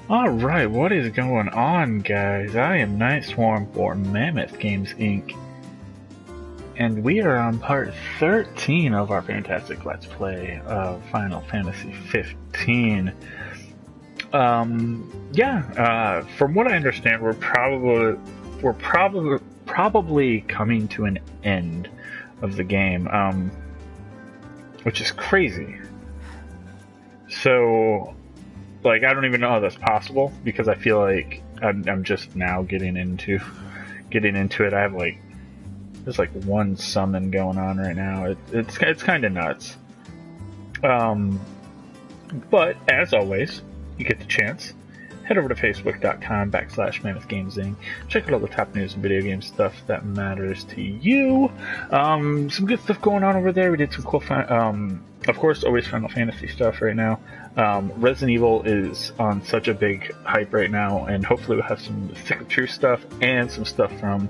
Alright, what is going on, guys? I am Nightswarm for Mammoth Games Inc. And we are on part 13 of our fantastic Let's Play of Final Fantasy 15. From what I understand, we're probably coming to an end of the game, which is crazy. So, I don't even know how that's possible, because I feel like I'm just now getting into it. I have there's one summon going on right now. It's kind of nuts. But as always, you get the chance, head over to facebook.com/MammothGamesInc. Check out all the top news and video game stuff that matters to you. Some good stuff going on over there. We did some cool of course, always Final Fantasy stuff right now. Resident Evil is on such a big hype right now, and hopefully we'll have some Stick of Truth stuff and some stuff from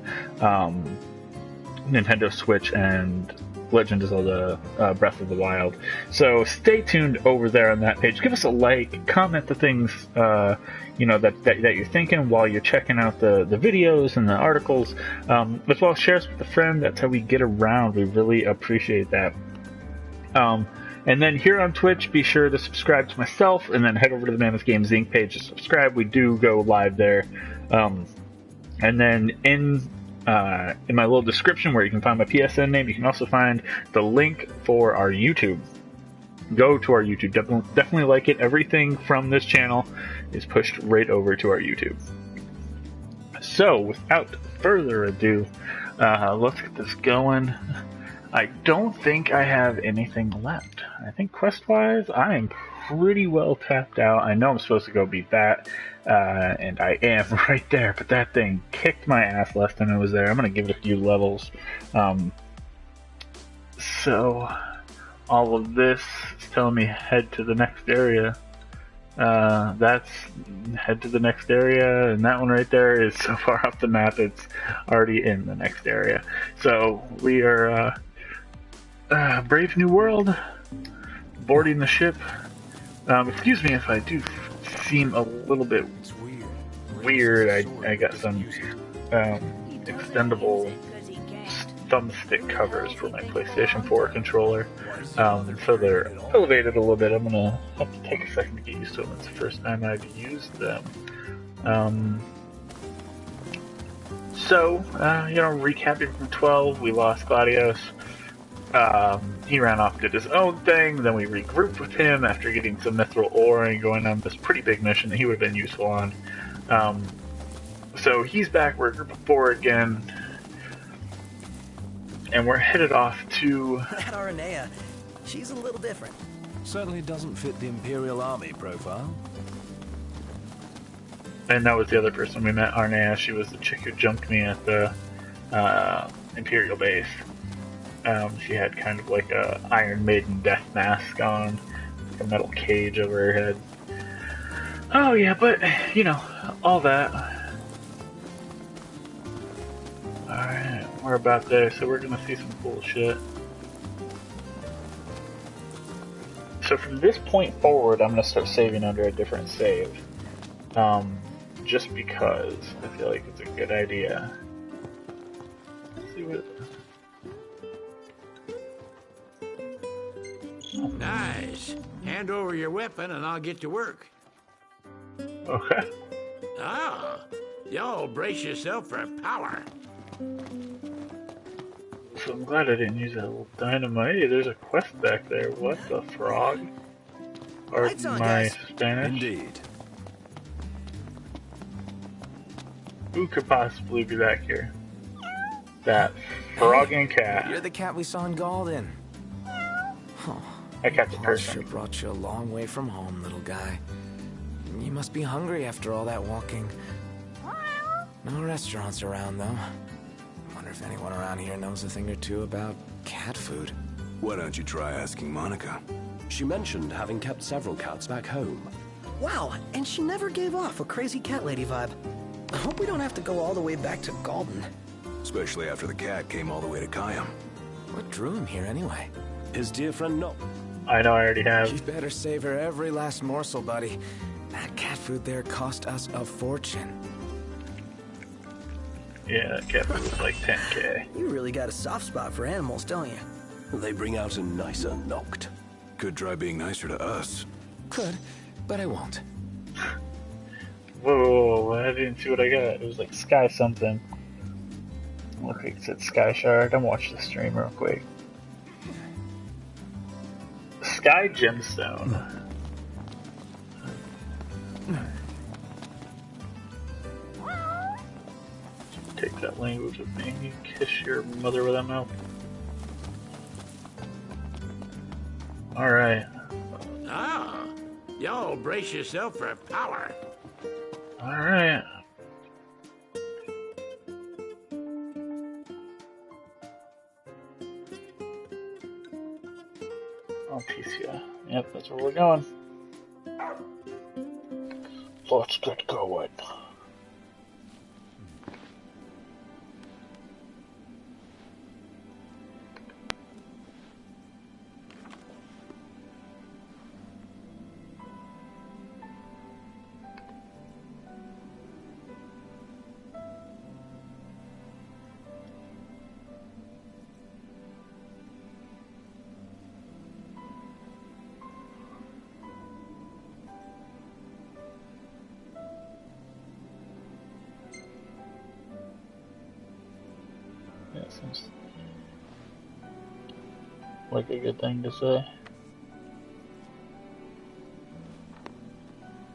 Nintendo Switch and Legend of Zelda Breath of the Wild. So stay tuned over there on that page. Give us a like, comment the things that you're thinking while you're checking out the videos and the articles, as well as share us with a friend. That's how we get around. We really appreciate that. And then here on Twitch, be sure to subscribe to myself, and then head over to the Mammoth Games Inc. page to subscribe. We do go live there. And then in my little description where you can find my PSN name, you can also find the link for our YouTube. Go to our YouTube. Definitely like it. Everything from this channel is pushed right over to our YouTube. So, without further ado, let's get this going. I don't think I have anything left. I think quest-wise, I am pretty well tapped out. I know I'm supposed to go beat that, and I am right there, but that thing kicked my ass last time I was there. I'm going to give it a few levels. So, all of this is telling me head to the next area. That's head to the next area, and that one right there is so far off the map, it's already in the next area. So, we are... Brave New World, boarding the ship. Excuse me if I do seem a little bit weird. I got some extendable thumbstick covers for my PlayStation 4 controller, so they're elevated a little bit. I'm gonna have to take a second to get used to them. It's the first time I've used them. Recapping from 12, we lost Gladios. He ran off, did his own thing, then we regrouped with him after getting some mithril ore and going on this pretty big mission that he would have been useful on. So he's back, we're group of 4 again, and we're headed off to... That Aranea, she's a little different. Certainly doesn't fit the Imperial Army profile. And that was the other person we met, Arnea. She was the chick who jumped me at the Imperial base. She had kind of like a Iron Maiden death mask on, like a metal cage over her head. Oh yeah, but, all that. Alright, we're about there, so we're gonna see some cool shit. So from this point forward, I'm gonna start saving under a different save. Just because I feel like it's a good idea. Let's see what... Nice. Hand over your weapon and I'll get to work. Okay. Ah, y'all brace yourself for power. So I'm glad I didn't use that little dynamite. Hey, there's a quest back there. What the frog? Or my Spanish? Indeed. Who could possibly be back here? That frog and cat. You're the cat we saw in Galden. I catch a Horse sure person. brought you a long way from home, little guy. You must be hungry after all that walking. No restaurants around, though. Wonder if anyone around here knows a thing or two about cat food. Why don't you try asking Monica? She mentioned having kept several cats back home. Wow, and she never gave off a crazy cat lady vibe. I hope we don't have to go all the way back to Galden. Especially after the cat came all the way to Kayam. What drew him here, anyway? His dear friend I know I already have. You better savor every last morsel, buddy. That cat food there cost us a fortune. Yeah, that cat food was like 10K. You really got a soft spot for animals, don't you? They bring out a nicer noct. Could try being nicer to us. Could, but I won't. Whoa, I didn't see what I got. It was like Sky something. Look, it said Sky Shard. I'm watching the stream real quick. Sky Gemstone. Take that language with me. You kiss your mother with that mouth. Alright. Ah, y'all brace yourself for power. Alright. Oh, PCI. Yep, that's where we're going. Let's get going. That seems like a good thing to say.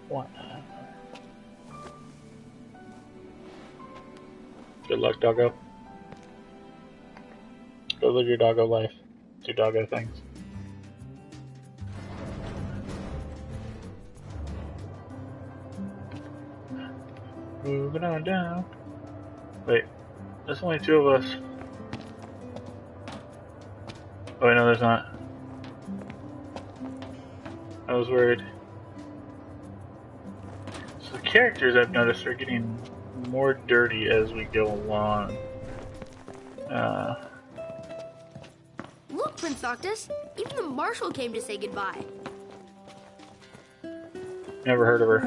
Why not? Good luck, doggo. Go live your doggo life. Do doggo things. Moving on down. Wait, there's only two of us. Oh, wait, no, there's not. I was worried. So the characters, I've noticed, are getting more dirty as we go along. Look, Prince Noctis! Even the Marshal came to say goodbye. Never heard of her.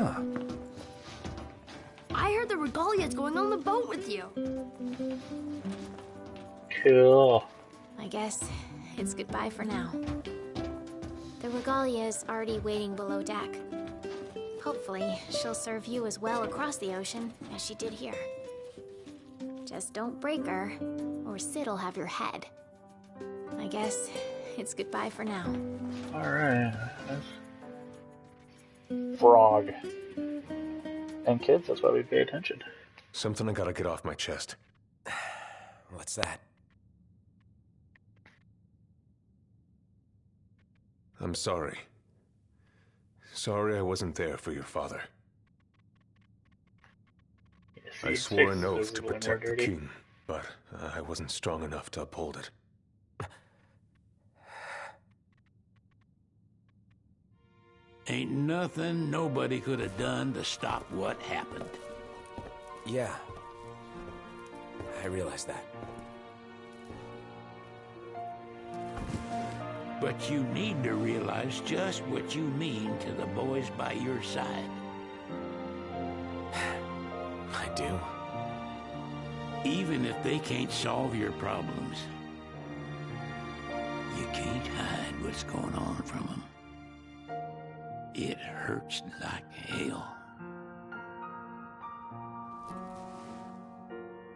I heard the Regalia's going on the boat with you. Cool. I guess it's goodbye for now. The Regalia is already waiting below deck. Hopefully, she'll serve you as well across the ocean as she did here. Just don't break her, or Sid'll have your head. I guess it's goodbye for now. Alright. Frog. And kids, that's why we pay attention. Something I gotta get off my chest. What's that? I'm sorry. Sorry I wasn't there for your father. Yeah, I swore an oath to protect the king, but I wasn't strong enough to uphold it. Ain't nothing nobody could have done to stop what happened. Yeah. I realize that. But you need to realize just what you mean to the boys by your side. I do. Even if they can't solve your problems, you can't hide what's going on from them. It hurts like hell.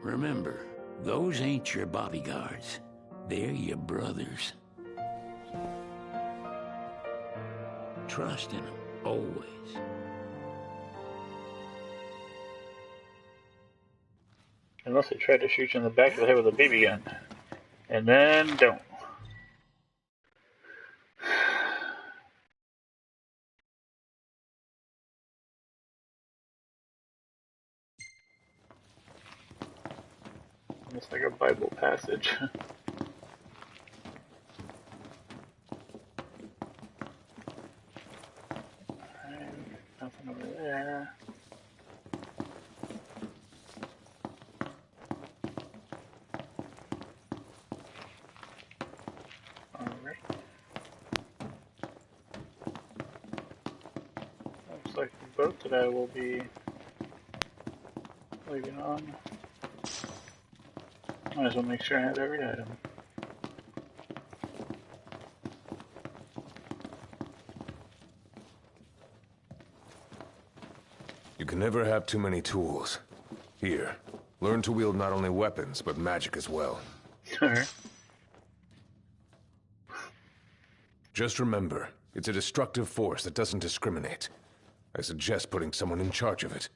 Remember, those ain't your bodyguards. They're your brothers. Trust in them, always. Unless they try to shoot you in the back of the head with a BB gun. And then don't. Almost like a Bible passage. Alright, nothing over there. like the boat that I will be leaving on. Might as well make sure I have every item. You can never have too many tools. Here, learn to wield not only weapons, but magic as well. Alright. Just remember, it's a destructive force that doesn't discriminate. I suggest putting someone in charge of it.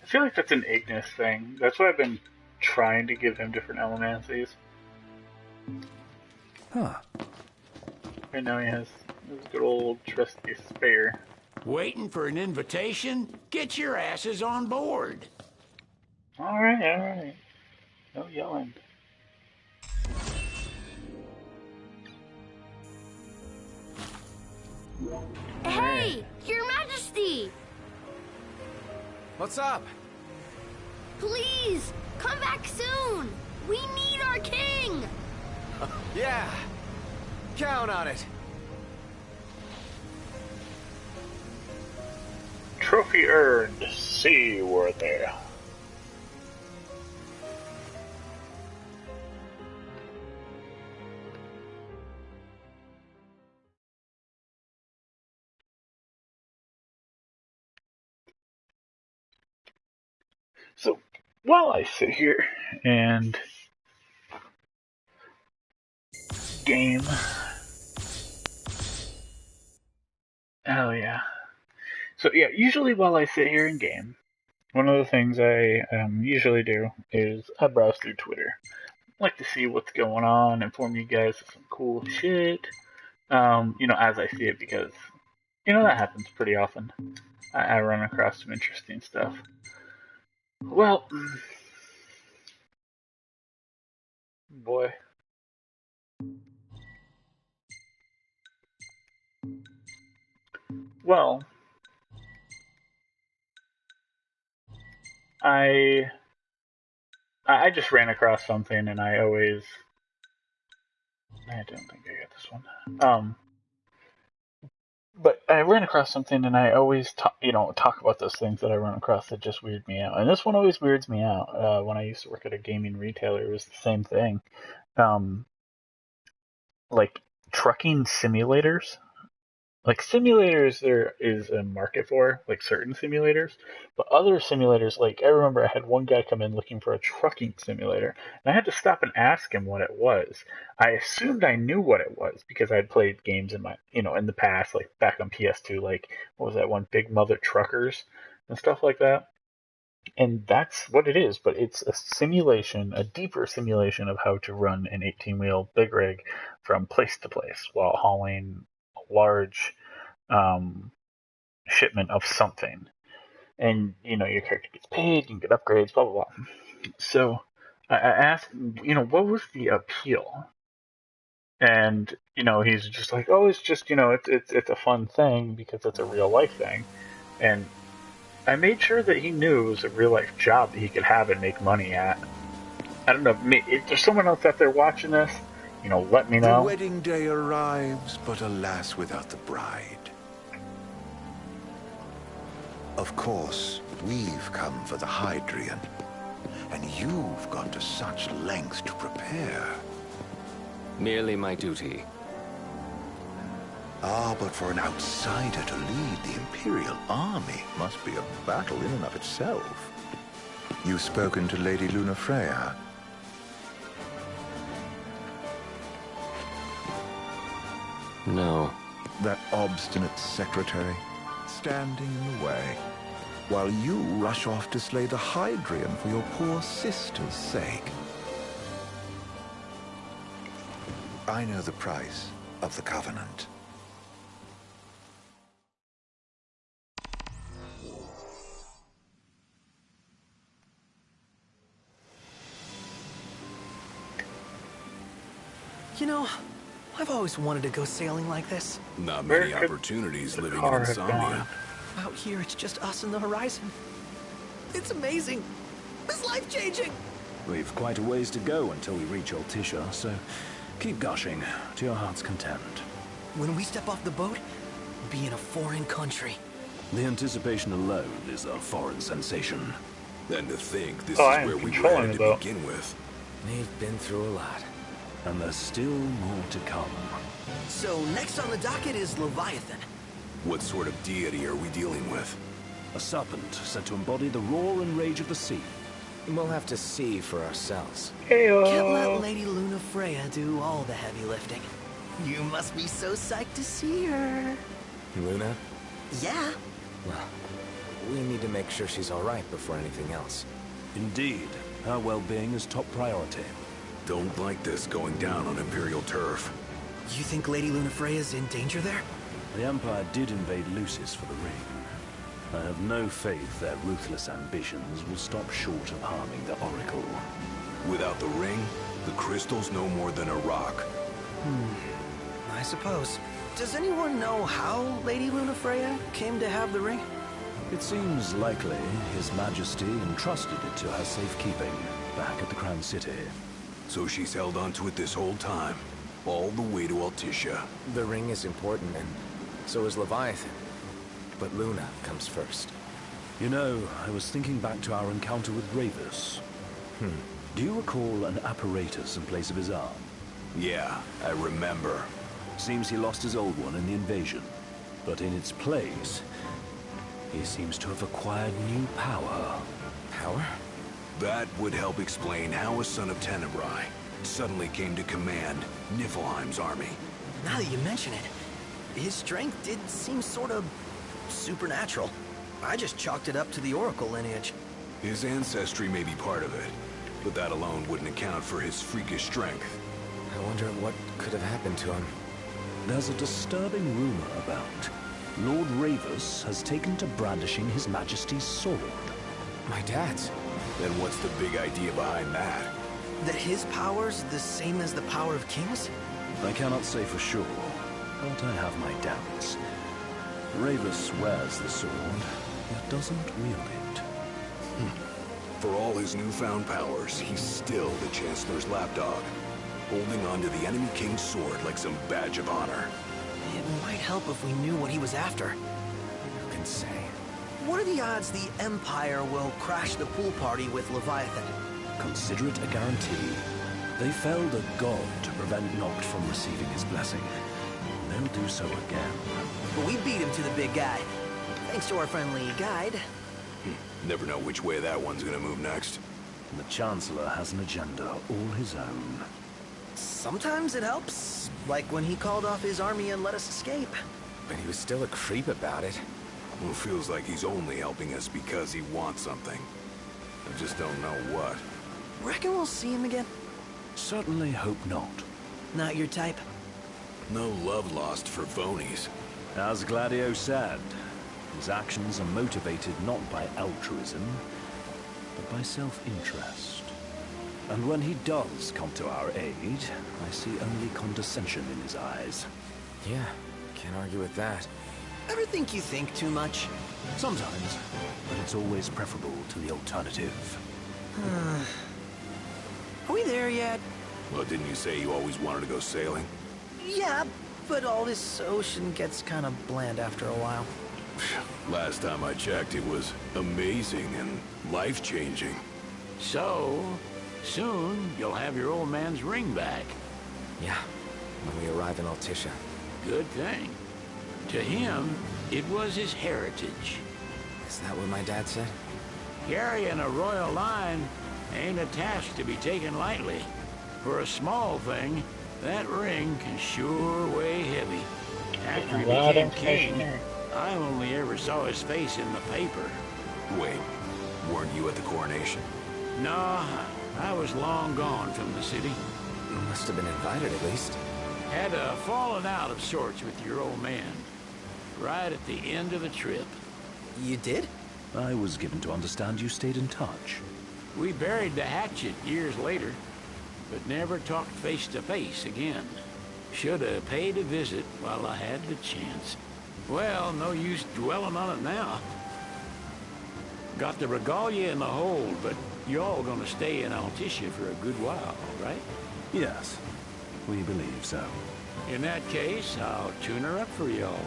I feel like that's an Ignis thing. That's why I've been trying to give him different elemancies. Huh. Right now he has his good old trusty spare. Waiting for an invitation? Get your asses on board. Alright, alright. No yelling. Hey, Your Majesty! What's up? Please, come back soon! We need our king! Yeah. Count on it. Trophy earned. Seaworthy. So, while I sit here and game. Oh, yeah. So, yeah, usually while I sit here and game, one of the things I usually do is I browse through Twitter. I like to see what's going on, inform you guys of some cool shit, as I see it, because, that happens pretty often. I run across some interesting stuff. Well, boy. Well, I just ran across something, and I don't think I got this one. But I ran across something, and I always talk about those things that I run across that just weird me out. And this one always weirds me out. When I used to work at a gaming retailer, it was the same thing. Like trucking simulators. Like simulators, there is a market for, like certain simulators, but other simulators, like I remember I had one guy come in looking for a trucking simulator, and I had to stop and ask him what it was. I assumed I knew what it was because I had played games in the past, like back on PS2, like what was that one, Big Mother Truckers and stuff like that. And that's what it is, but it's a simulation, a deeper simulation of how to run an 18-wheel big rig from place to place while hauling large shipment of something. And, your character gets paid, you can get upgrades, blah, blah, blah. So I asked, what was the appeal? And, he's just like, oh, it's just, it's a fun thing because it's a real life thing. And I made sure that he knew it was a real life job that he could have and make money at. I don't know, if there's someone else out there watching this, let me know. The wedding day arrives, but alas, without the bride. Of course, we've come for the Hydrian, and you've gone to such lengths to prepare. Merely my duty. Ah, but for an outsider to lead the Imperial army must be a battle in and of itself. You've spoken to Lady Lunafreya. No. That obstinate secretary, standing in the way, while you rush off to slay the Hydrian for your poor sister's sake. I know the price of the Covenant. I've always wanted to go sailing like this. Not many opportunities living in insomnia. Out here, it's just us and the horizon. It's amazing. It's life-changing. We've quite a ways to go until we reach Altisha, so keep gushing to your heart's content. when we step off the boat, we'll be in a foreign country. The anticipation alone is a foreign sensation. And to think this Oh, is I am where we were controlling headed it, to though. begin with. We've been through a lot. And there's still more to come. So next on the docket is Leviathan. What sort of deity are we dealing with? A serpent said to embody the roar and rage of the sea. We'll have to see for ourselves. Heyo. Can't let Lady Luna Freya do all the heavy lifting. You must be so psyched to see her. Luna? Yeah. Well, we need to make sure she's all right before anything else. Indeed, her well-being is top priority. Don't like this going down on Imperial turf. You think Lady Luna Freya's in danger there? The Empire did invade Lucis for the ring. I have no faith their ruthless ambitions will stop short of harming the Oracle. Without the ring, the crystal's no more than a rock. I suppose. Does anyone know how Lady Luna Freya came to have the ring? It seems likely His Majesty entrusted it to her safekeeping back at the Crown City. So she's held onto it this whole time, all the way to Altissia. The ring is important, and so is Leviathan. But Luna comes first. You know, I was thinking back to our encounter with Ravus. Do you recall an apparatus in place of his arm? Yeah, I remember. Seems he lost his old one in the invasion. But in its place, he seems to have acquired new power. Power? That would help explain how a son of Tenebrae suddenly came to command Niflheim's army. Now that you mention it, his strength did seem sort of supernatural. I just chalked it up to the Oracle lineage. His ancestry may be part of it, but that alone wouldn't account for his freakish strength. I wonder what could have happened to him. There's a disturbing rumor about Lord Ravus has taken to brandishing His Majesty's sword. My dad's. Then what's the big idea behind that? That his power's the same as the power of kings? I cannot say for sure, but I have my doubts. Ravus wears the sword, yet doesn't wield it. For all his newfound powers, he's still the Chancellor's lapdog, holding on to the enemy king's sword like some badge of honor. It might help if we knew what he was after. Who can say? What are the odds the Empire will crash the pool party with Leviathan? Consider it a guarantee. They felled a god to prevent Noct from receiving his blessing. They'll do so again. But we beat him to the big guy. Thanks to our friendly guide. Never know which way that one's gonna move next. The Chancellor has an agenda all his own. Sometimes it helps, like when he called off his army and let us escape. But he was still a creep about it. Well, feels like he's only helping us because he wants something. I just don't know what. Reckon we'll see him again? Certainly hope not. Not your type? No love lost for phonies. As Gladio said, his actions are motivated not by altruism, but by self-interest. And when he does come to our aid, I see only condescension in his eyes. Yeah, can't argue with that. Ever think you think too much? Sometimes, but it's always preferable to the alternative. Are we there yet? Well, didn't you say you always wanted to go sailing? Yeah, but all this ocean gets kind of bland after a while. Last time I checked, it was amazing and life-changing. So, soon you'll have your old man's ring back. Yeah, when we arrive in Altissia. Good thing. To him, it was his heritage. Is that what my dad said? Carrying a royal line ain't a task to be taken lightly. For a small thing, that ring can sure weigh heavy. After he became king, I only ever saw his face in the paper. Wait, weren't you at the coronation? No, I was long gone from the city. You must have been invited at least. Had a falling out of sorts with your old man. Right at the end of the trip. You did? I was given to understand you stayed in touch. We buried the hatchet years later, but never talked face to face again. Should have paid a visit while I had the chance. Well, no use dwelling on it now. Got the regalia in the hold, but y'all gonna stay in Altissia for a good while, right? Yes, we believe so. In that case, I'll tune her up for y'all.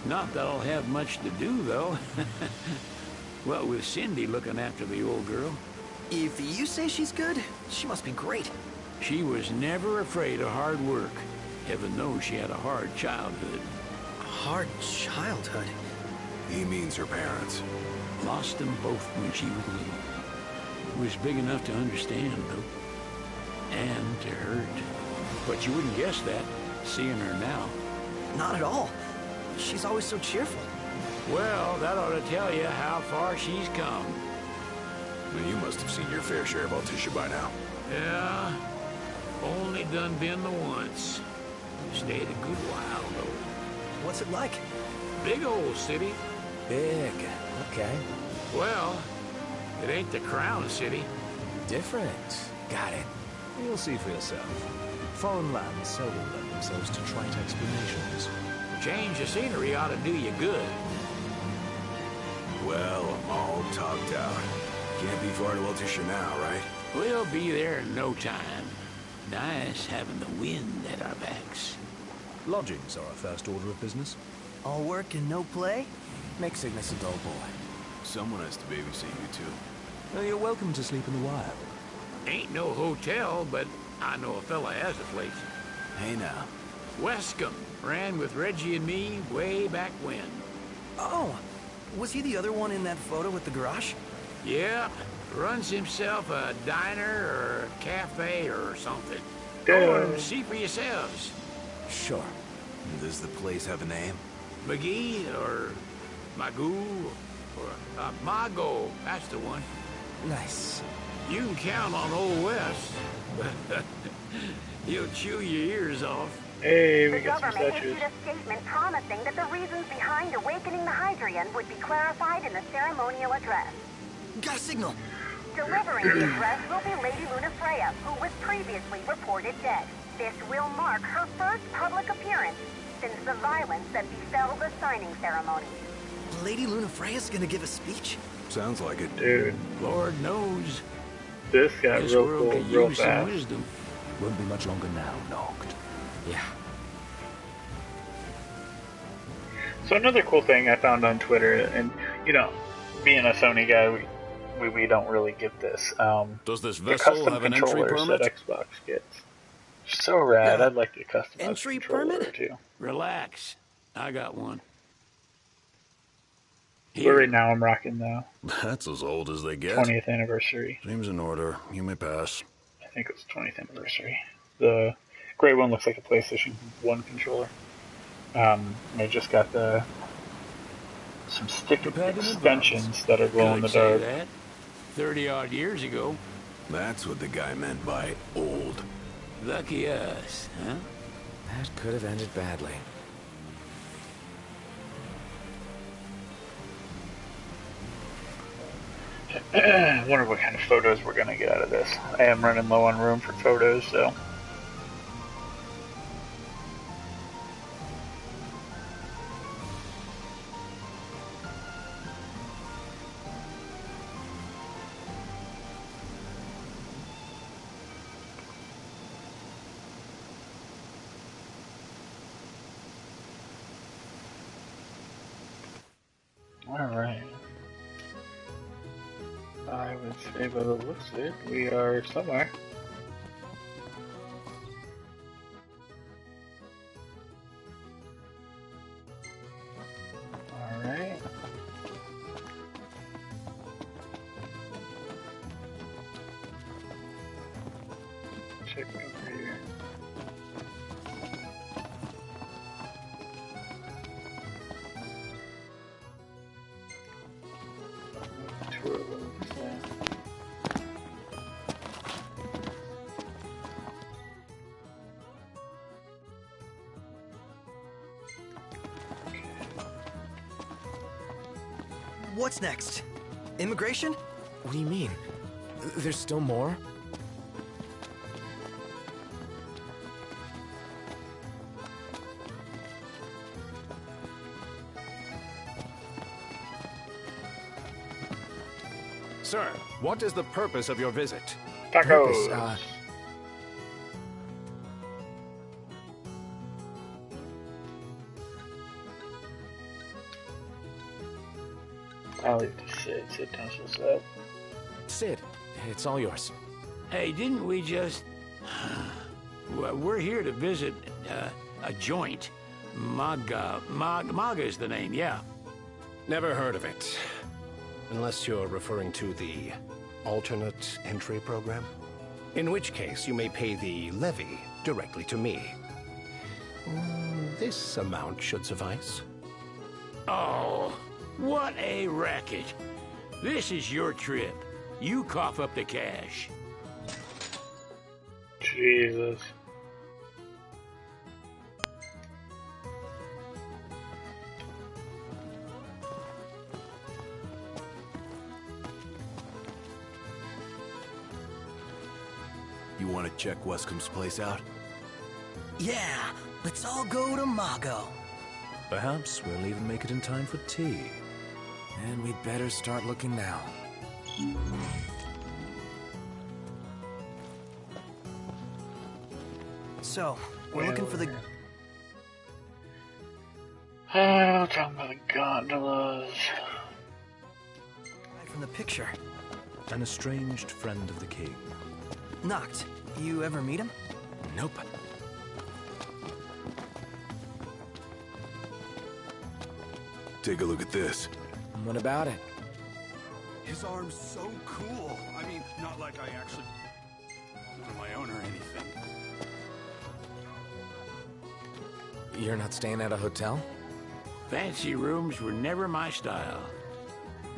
Not that I'll have much to do, though. Well, with Cindy looking after the old girl. If you say she's good, she must be great. She was never afraid of hard work. Heaven knows she had a hard childhood. Hard childhood? He means her parents. Lost them both when she was little. Was big enough to understand, though. And to hurt. But you wouldn't guess that, seeing her now. Not at all. She's always so cheerful. Well, that ought to tell you how far she's come. Well, you must have seen your fair share of Altissia by now. Yeah, only done been the once. Stayed a good while, though. What's it like? Big old city. Big. Okay. Well, it ain't the Crown City. Different. Got it. You'll see for yourself. Foreign lands seldom lend themselves to trite explanations. Change of scenery ought to do you good. Well, I'm all topped out. Can't be far to Altissia now, right? We'll be there in no time. Nice having the wind at our backs. Lodgings are our first order of business. All work and no play? Make Cygnus a dull boy. Someone has to babysit you, too. Well, you're welcome to sleep in the wild. Ain't no hotel, but I know a fella has a place. Hey, now. Wescombe ran with Reggie and me way back when. Oh, was he the other one in that photo with the garage? Yep, runs himself a diner or a cafe or something. Damn. Go and see for yourselves. Sure. Does the place have a name? McGee or Magoo or Mago, that's the one. Nice. You can count on Old West. He'll chew your ears off. Hey, we The got some government statues. issued a statement promising that the reasons behind awakening the Hydrian would be clarified in the ceremonial address. Got a signal. Delivering the address will be Lady Lunafreya, who was previously reported dead. This will mark her first public appearance since the violence that befell the signing ceremony. Lady Lunafreya's gonna give a speech? Sounds like it. Dude, Lord knows. this got This real world cool could real use some fast. wisdom. Won't be much longer now, Noct. Yeah. So another cool thing I found on Twitter, and you know, being a Sony guy, we don't really get this. Does this The vessel custom have an entry controllers permit? that Xbox gets. So rad. Yeah. I'd like to customize Entry a controller permit? too. Relax. I got one. But Here. right now I'm rocking the That's as old as they get. 20th anniversary. Seems in order. You may pass. I think it was 20th anniversary. The gray one looks like a PlayStation 1 controller. They just got some stick Prepared in extensions that are glow in the Could say dark. that. 30-odd years ago. That's what the guy meant by old. Lucky us, huh? That could have ended badly. I wonder what kind of photos we're gonna get out of this. I am running low on room for photos, so. Alright. I would say by the looks of it, we are somewhere. Alright. Check over here. Tour loads there. What's next? Immigration? What do you mean? There's still more? Sir, what is the purpose of your visit? Tacos! I'll leave it to Sid. Sid pencils up. Sid, it's all yours. Hey, didn't we just... Well, we're here to visit a joint. Maga is the name, yeah. Never heard of it. Unless you're referring to the alternate entry program. In which case, you may pay the levy directly to me. This amount should suffice. Oh, what a racket. This is your trip. You cough up the cash. Jesus. You want to check Wescom's place out? Yeah, let's all go to Mago. Perhaps we'll even make it in time for tea. And we'd better start looking now. So, we're looking for the... Oh, talking about the gondolas. From the picture. An estranged friend of the king. Noct, you ever meet him? Nope. Take a look at this. What about it? His arm's so cool. I mean, not like I actually on my own or anything. You're not staying at a hotel? Fancy rooms were never my style.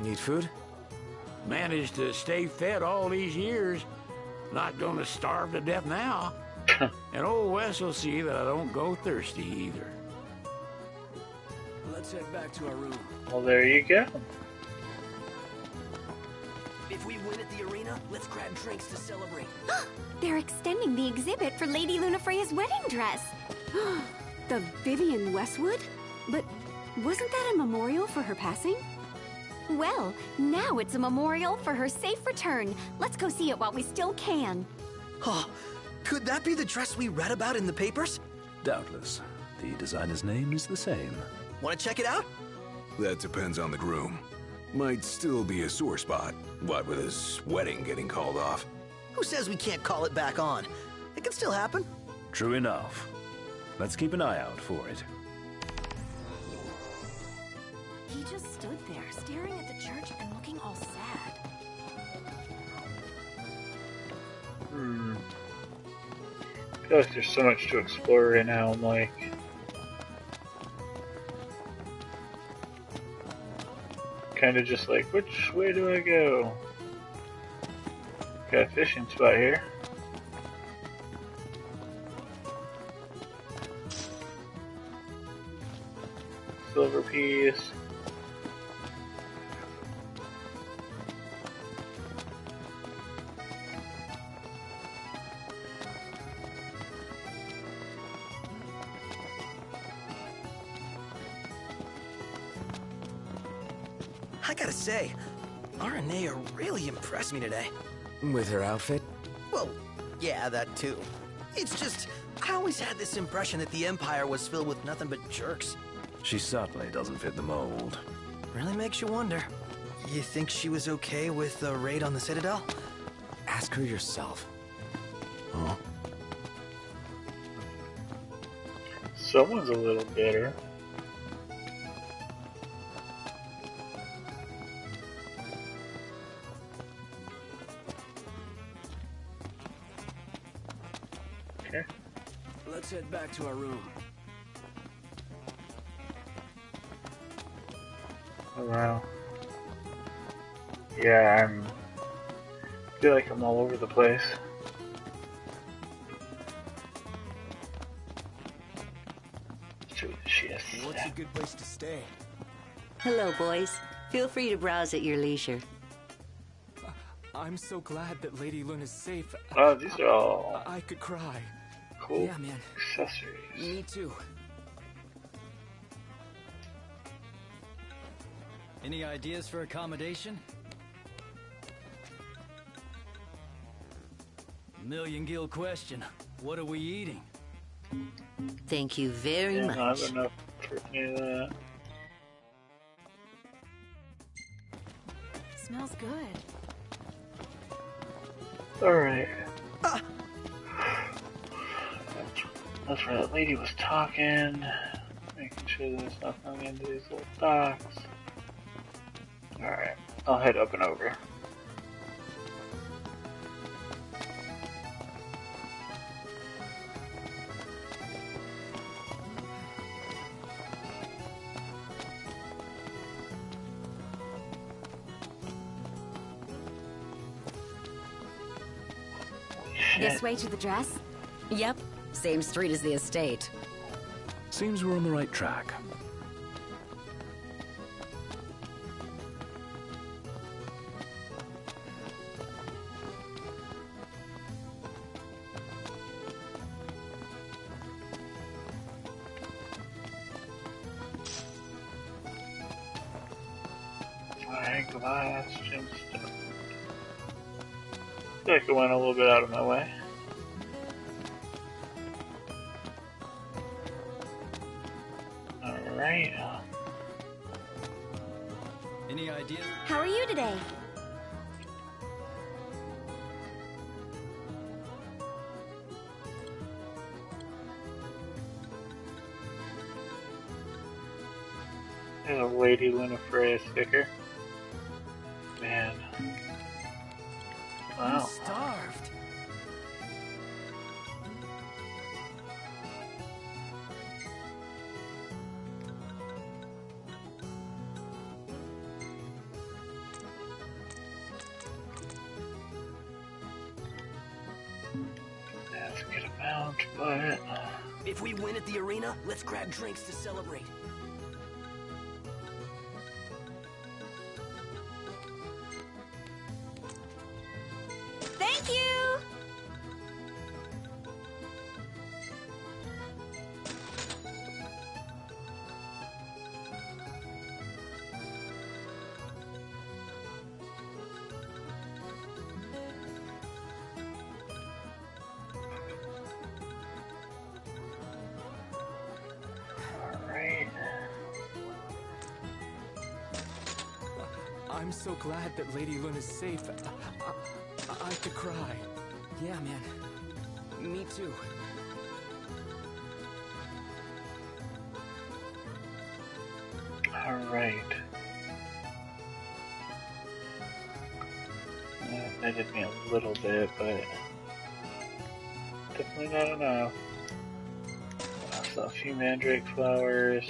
Need food? Managed to stay fed all these years. Not gonna starve to death now. And old Wes will see that I don't go thirsty either. Let's head back to our room. Well, there you go. If we win at the arena, let's grab drinks to celebrate. They're extending the exhibit for Lady Lunafreya's wedding dress. The Vivian Westwood? But wasn't that a memorial for her passing? Well, now it's a memorial for her safe return. Let's go see it while we still can. Oh, could that be the dress we read about in the papers? Doubtless. The designer's name is the same. Want to check it out? That depends on the groom. Might still be a sore spot. What with his wedding getting called off? Who says we can't call it back on? It can still happen. True enough. Let's keep an eye out for it. He just stood there, staring at the church and looking all sad. I feel like there's so much to explore right now. I'm like... kind of just like, which way do I go? Got a fishing spot here. Silver piece. I gotta say, Aranea really impressed me today. With her outfit? Well, yeah, that too. It's just, I always had this impression that the Empire was filled with nothing but jerks. She certainly doesn't fit the mold. Really makes you wonder. You think she was okay with the raid on the Citadel? Ask her yourself. Huh? Someone's a little bitter. Okay. Let's head back to our room. Oh wow. Yeah, I feel like I'm all over the place. What's a good place to stay? Hello, boys. Feel free to browse at your leisure. I'm so glad that Lady Luna's safe. Oh, these are all I could cry. cool Yeah, man. accessories. Me too. Any ideas for accommodation? Million Gill question. What are we eating? Thank you very Yeah, much. not enough for any of that. smells good. Alright. That's where that lady was talking. Making sure there's nothing into these little docks. Alright, I'll head up and over. This way to the dress? Yep, same street as the estate. Seems we're on the right track. Alright, glass, gemstone. I feel like it went a little bit out of my way. Alright. Any ideas? How are you today? There's a Lady Lunafreya sticker. Man. Wow. I'm starved. That's a good amount, but... If we win at the arena, let's grab drinks to celebrate. Thank you! Alright. I'm so glad that Lady Luna's safe. I could cry. Yeah, man. Me too. Alright. That did me a little bit, but definitely not enough. So a few mandrake flowers.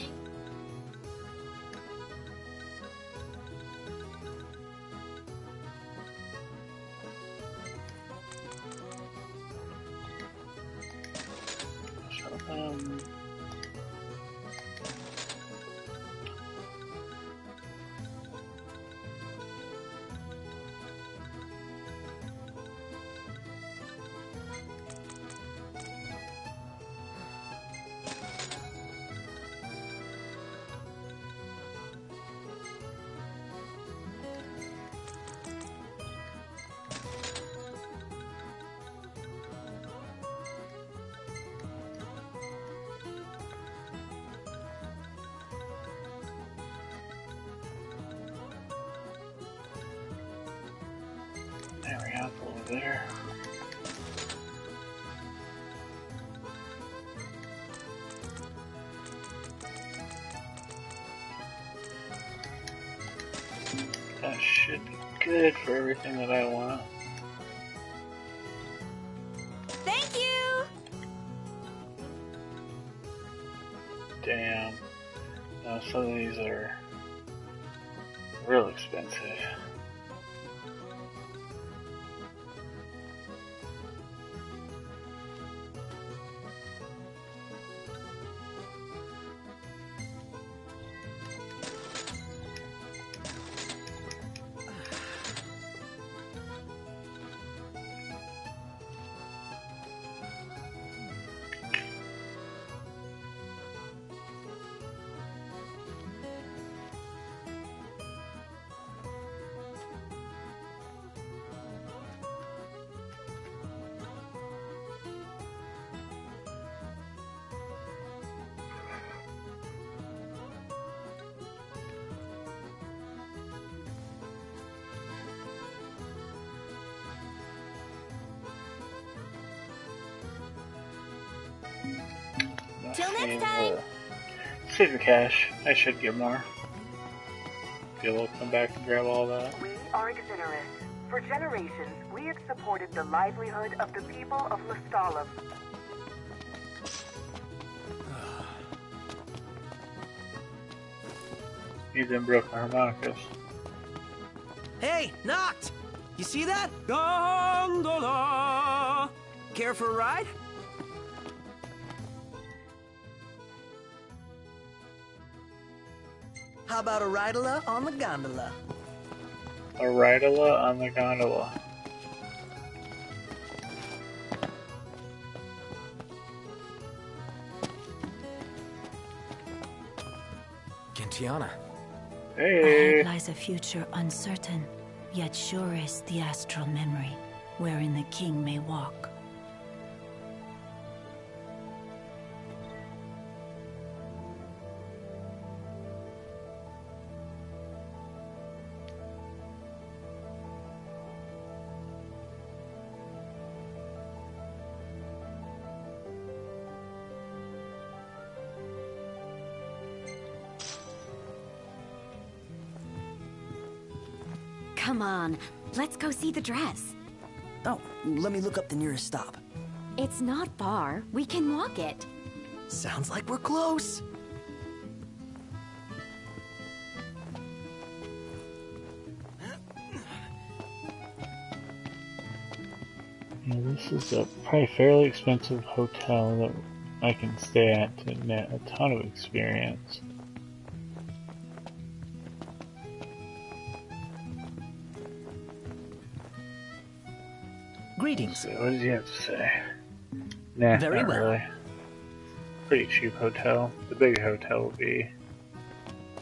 There we go, over there. That should be good for everything that I want. Thank you! Damn. Now some of these are real expensive. Till next time. Save your cash. I should get more. Feel we'll come back and grab all that. We are Exonerous. For generations, we have supported the livelihood of the people of Lestalem. He's in broken harmonicas. Hey, Noct! You see that? Gondola! Care for a ride? How about a ridola on the gondola? A ridola on the gondola. Gentiana. Hey. Ahead lies a future uncertain, yet sure is the astral memory, wherein the king may walk. Come on, let's go see the dress. Oh, let me look up the nearest stop. It's not far. We can walk it. Sounds like we're close. Yeah, this is a probably fairly expensive hotel that I can stay at to net a ton of experience. Greetings. What does he have to say? Nah, Very not well. really. Pretty cheap hotel. The big hotel would be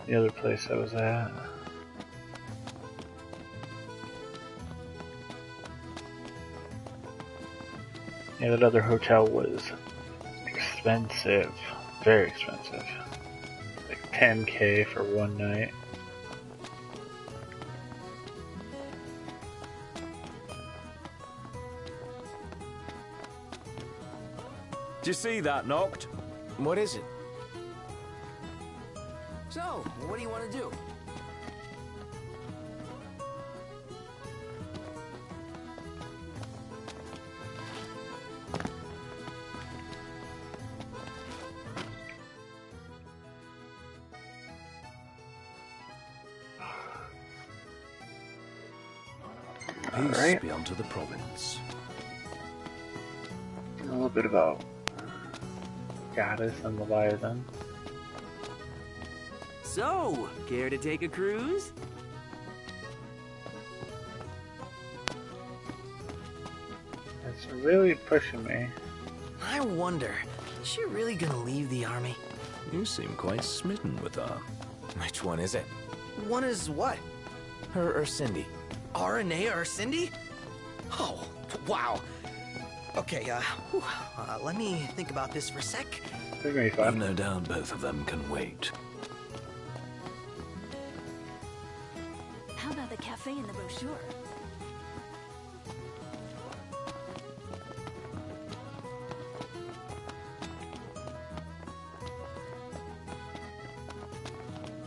the other place I was at. Yeah, that other hotel was expensive. Very expensive. Like $10K for one night. Do you see that, Noct? What is it? So, what do you want to do? Peace Alright. be unto the province. A little bit about Goddess and Leviathan. So, care to take a cruise? It's really pushing me. I wonder, is she really gonna leave the army? You seem quite smitten with her. Which one is it? One is what? Her or Cindy? RNA or Cindy? Oh, wow. Okay, let me think about this for a sec. They're gonna be I've fun. no doubt both of them can wait. How about the cafe in the brochure?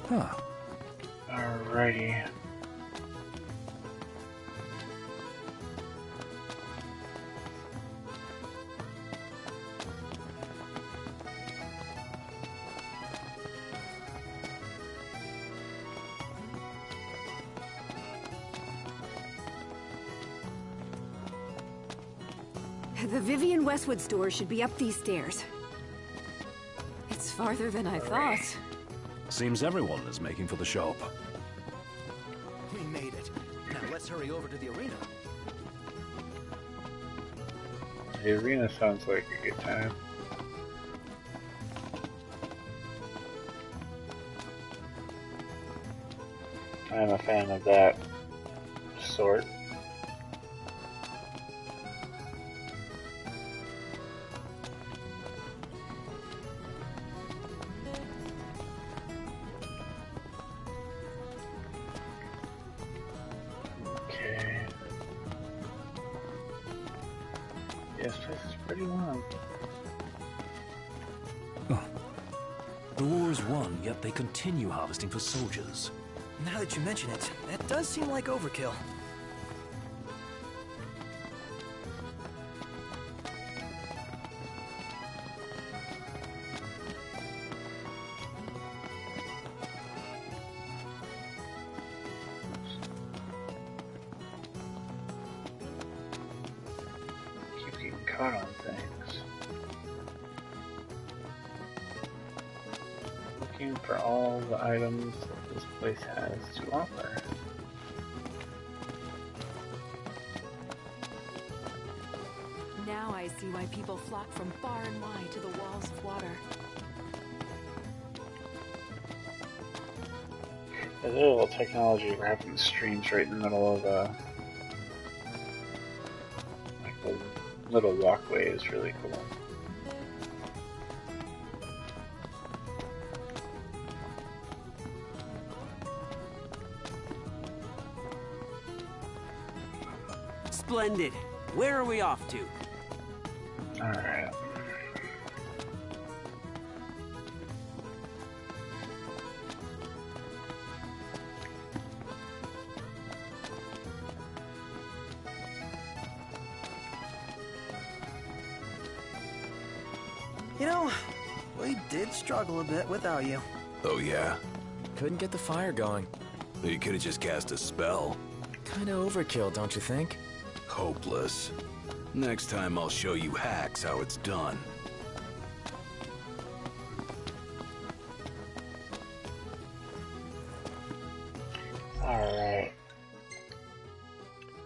Huh. Alrighty. The Vivian Westwood store should be up these stairs. It's farther than I thought. Seems everyone is making for the shop. We made it. Now let's hurry over to the arena. The arena sounds like a good time. I'm a fan of that sort. Okay. Yes, this is pretty long. The war is won, yet they continue harvesting for soldiers. Now that you mention it, that does seem like overkill. Keep getting caught on things. Looking for all the items that this place has to offer. Now I see why people flock from far and wide to the walls of water. There's a little technology for having streams right in the middle of like a little walkway is really cool. Splendid. Where are we off to? Alright. You know, we did struggle a bit without you. Oh, yeah? Couldn't get the fire going. You could have just cast a spell. Kinda overkill, don't you think? Hopeless. Next time I'll show you hacks how it's done. Alright.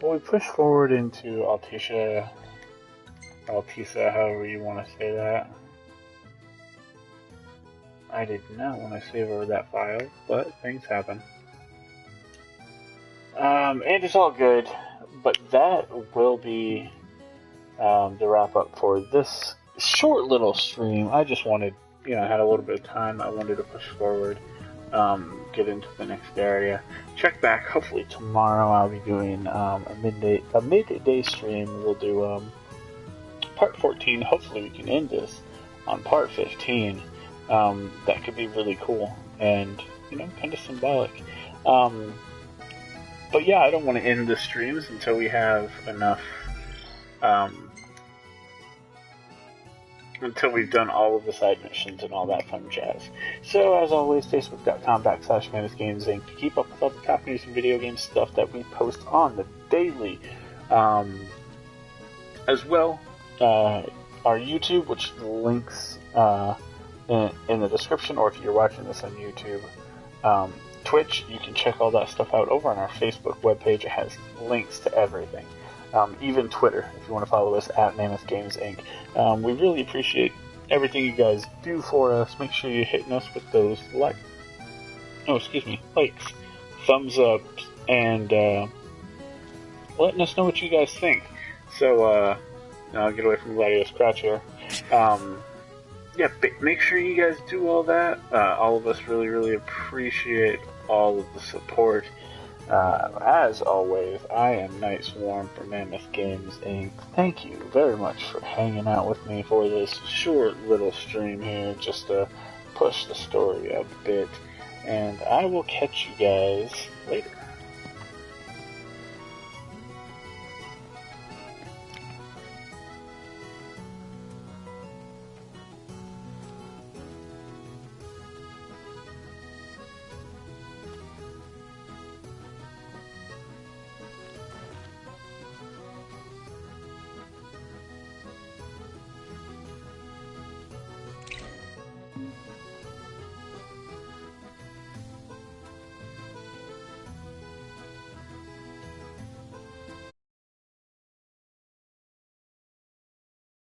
Well, we push forward into Altisa, however you want to say that. I did not want to save over that file, but things happen. And it's all good, but that will be the wrap up for this short little stream. I just wanted, I had a little bit of time. I wanted to push forward, get into the next area. Check back. Hopefully tomorrow I'll be doing a midday stream. We'll do part 14. Hopefully we can end this on part 15. That could be really cool and kind of symbolic. But yeah, I don't want to end the streams until we have enough. Until we've done all of the side missions and all that fun jazz. So, as always, Facebook.com/MammothGamesInc to keep up with all the top news and video game stuff that we post on the daily. As well, our YouTube, which links in the description, or if you're watching this on YouTube, Twitch, you can check all that stuff out over on our Facebook webpage. It has links to everything. Even Twitter, if you want to follow us at Mammoth Games Inc. We really appreciate everything you guys do for us. Make sure you're hitting us with those likes, thumbs up, and letting us know what you guys think. So, I'll get away from Gladius Crouch here. Make sure you guys do all that. All of us really, really appreciate all of the support. As always, I am Nightswarm for Mammoth Games Inc. Thank you very much for hanging out with me for this short little stream here, just to push the story a bit. And I will catch you guys later.